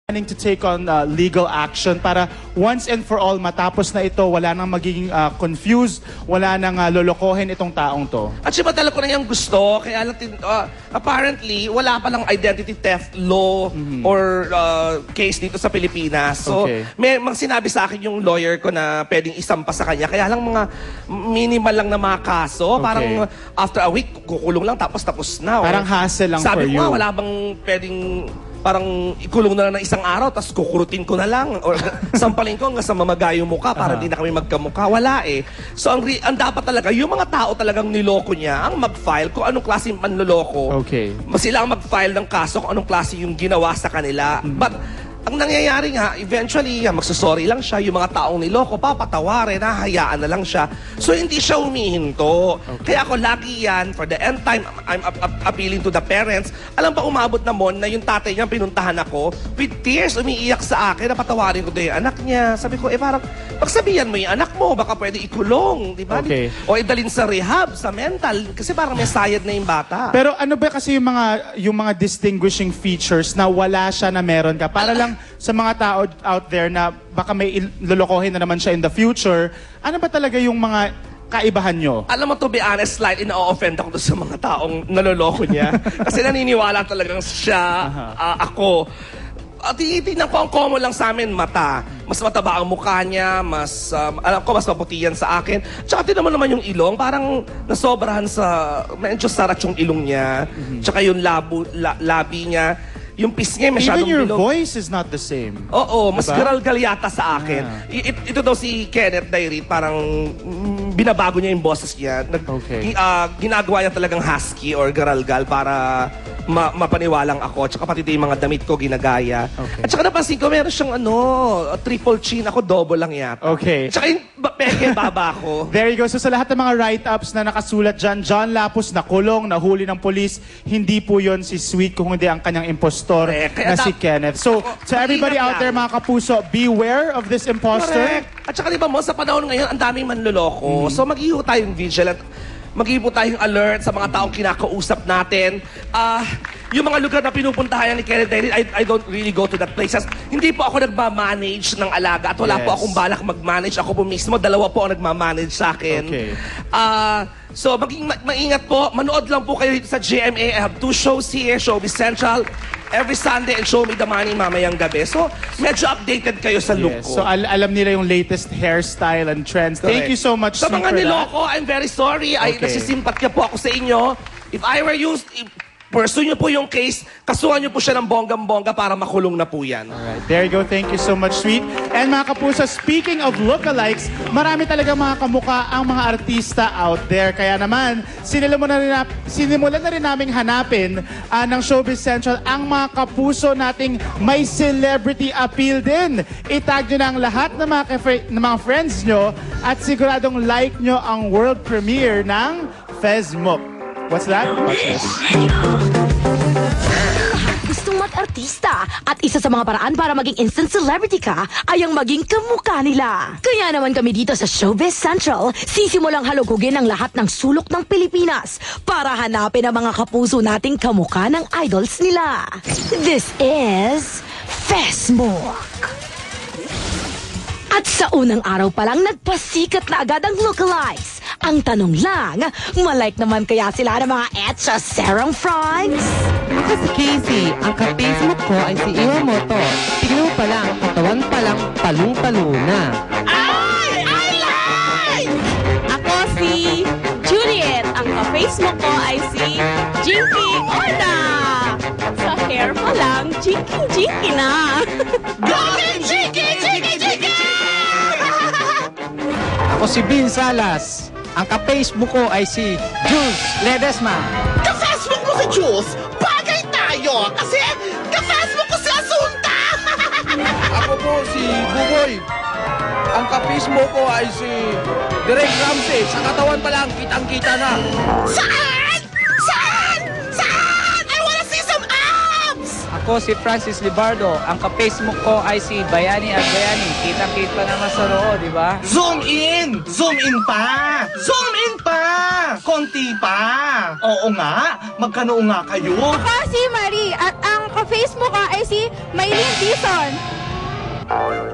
planning to take on legal action para once and for all matapos na ito, wala nang magiging confused, wala nang lolokohin itong taong to? At siya talaga ko na yung gusto, kaya apparently wala palang identity theft law or case dito sa Pilipinas. So may sinabi sa akin yung lawyer ko na pwedeng isampa sa kanya, kaya lang mga minimal lang na mga kaso, parang after a week kukulong lang tapos na. Parang hassle lang for you. Sabi ko wala bang pwedeng parang ikulong na lang ng isang araw tapos kukurutin ko na lang or sampalin ko hanggang sa mamagayo mukha para di na kami magkamukha. Wala eh. So ang dapat talaga, yung mga tao talagang niloko niya ang mag-file kung anong klase yung panloloko. Sila ang mag-file ng kaso kung anong klase yung ginawa sa kanila. But ang nangyayari nga, eventually, magsusorry lang siya. Yung mga taong niloko, papatawarin, hayaan na lang siya. So, hindi siya humihinto. Kaya ako, lagi yan, for the end time, I'm appealing to the parents. Alam pa, umabot na mon na yung tatay niya, pinuntahan ako, with tears, umiiyak sa akin, napatawarin ko doon yung anak niya. Sabi ko, parang, pagsabihan mo yung anak mo, baka pwede ikulong, di ba? O idalin sa rehab, sa mental, kasi parang may sayad na yung bata. Pero ano ba kasi yung mga distinguishing features na wala siya na meron ka? Para lang sa mga tao out there na baka may lolokohin na naman siya in the future, ano ba talaga yung mga kaibahan nyo? Alam mo, to be honest, slightly na-offend ako sa mga taong naloloko niya. Kasi naniniwala talagang siya, ako. Tinitingnan ko ang common lang sa amin, mata. Mas mataba ang mukha niya, alam ko, mas maputi yan sa akin. Tsaka tinan mo naman yung ilong, parang nasobrahan medyo sarat yung ilong niya. Tsaka yung labi niya. Yung pisngi masyadong bilog. Even your voice is not the same. Oo, mas garalgal yata sa akin. Ito daw si Kenneth Dairit, parang binabago niya yung boses niya. Ginagawa niya talagang husky or garalgal para mapaniwalang ako. Tsaka pati yung mga damit ko ginagaya. At tsaka napansin ko, meron siyang triple chin. Ako, double lang yata. Tsaka yung peke, baba ko. There you go. So sa lahat ng mga write-ups na nakasulat dyan, John Lapus nakulong, nahuli ng polis, hindi po yon si Sweet kung hindi ang kanyang impostor na si Kenneth. So, to everybody out there, mga kapuso, beware of this imposter. At saka diba mo, sa panahon ngayon, ang daming manloloko. So, mag-iho tayong vigilant. Mag-iho tayong alert sa mga taong kinakausap natin. Yung mga lugar na pinupuntahan ni Kenneth Dairit, I don't really go to that places. Hindi po ako nagmamanage ng alaga at wala po akong balak mag-manage. Ako po mismo, dalawa po ang nagmamanage sa akin. So, maingat po. Manood lang po kayo dito sa GMA. I have 2 shows here, Showbiz Central, every Sunday, and Show Me the Money mamayang gabi. So, medyo updated kayo sa look ko. So, alam nila yung latest hairstyle and trends. Thank you so much, Sa mga niloko, I'm very sorry. Nagsisimpatya po ako sa inyo. If I were you, pursue nyo po yung case, kasuhan nyo po siya ng bonggang-bongga para makulong na po yan. Alright, there you go. Thank you so much, Sweet. And mga kapuso, speaking of lookalikes, marami talaga mga kamukha ang mga artista out there. Kaya naman, sinimulan na rin naming hanapin ng Showbiz Central ang mga kapuso nating may celebrity appeal din. Itag nyo na ang lahat ng mga friends nyo at siguradong like nyo ang world premiere ng Fesmook. What's that? Watch this. Gustong mag-artista at isa sa mga paraan para maging instant celebrity ka ay ang maging kamukha nila. Kaya naman kami dito sa Showbiz Central, sisimulang halugugin ang lahat ng sulok ng Pilipinas para hanapin ang mga kapuso nating kamukha ng idols nila. This is Fesmook. At sa unang araw pa lang, nagpasikat na agad ang lookalikes. Ang tanong lang, malike naman kaya sila ng mga etcha Sarang Frogs? Ako si Casey. Ang ka-Facebook ko ay si Iwamoto. Tignan mo pa lang, katawan pa lang, talong-talo na. Ay! I like! Ako si Juliet. Ang ka-Facebook ko ay si Jinky Orda. Sa hair pa lang, jinky-jinky na. Golden Jinky! Jinky! Jinky! Ako si Bin Salas. Ang ka-Facebook ko ay si Jules Ledesma. Ka-Facebook mo si Jules? Bagay tayo! Kasi ka-Facebook ko si Asunta! Ako po si Buboy. Ang ka-Facebook ko ay si Direk Ramsey. Sa katawan pa lang, kitang-kita na. Saan? Saan? Saan? I wanna see some abs! Ako Ako si Francis Libardo. Ang ka-Facebook ko ay si Bayani at Bayani. Kita-kita naman sa roo, di ba? Zoom in! Zoom in pa! Zoom in pa! Konti pa! Oo nga, magkano nga kayo? Ako si Marie at ang ka-Facebook ko ay si Maylene Dizon.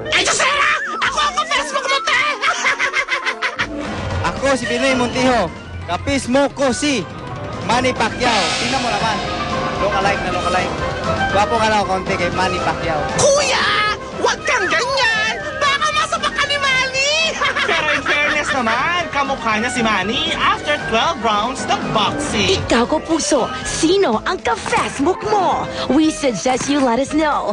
Ay, Josera! Ako ang Facebook mo, te! Ako si Pinoy Montijo. Ka-Facebook ko si Manny Pacquiao. Tingnan mo naman. Lookalike na lookalike. Gwapo ka lang konti kay Manny Pacquiao. Kuya! Huwag kang ganyan! Baka masama ka ni Manny! Pero in fairness naman, kamukha niya si Manny after 12 rounds ng boxing. Ikaw ko puso, sino ang ka-Facebook mo? We suggest you let us know.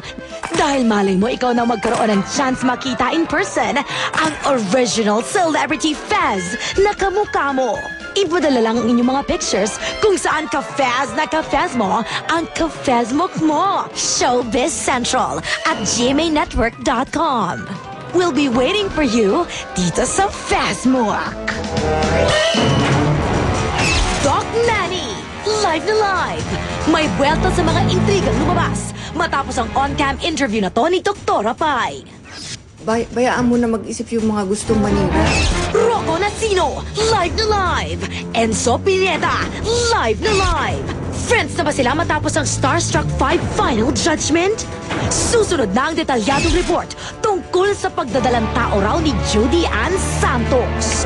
Dahil malay mo ikaw na magkaroon ng chance makita in person ang original celebrity Fez na kamukha mo. Ipadala lang ang inyong mga pictures kung saan ka-Fez na ka-Fez mo ang ka-Facebook mo. Showbiz Central at gmanetwork.com. We'll be waiting for you dito sa Facebook. Doc Manny, live na live. May buwelta sa mga intrigang lumabas matapos ang on-cam interview na to ni Dr. Pai. Bayaan mo na mag-isip yung mga gustong manira. Rocco Nacino, live na live. Enzo Pineda, live na live. Friends na ba sila matapos ang Starstruck 5 Final Judgment? Susunod na ang detalyadong report tungkol sa pagdadalang tao raw ni Judy Ann Santos.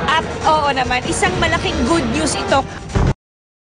At oo naman, isang malaking good news ito.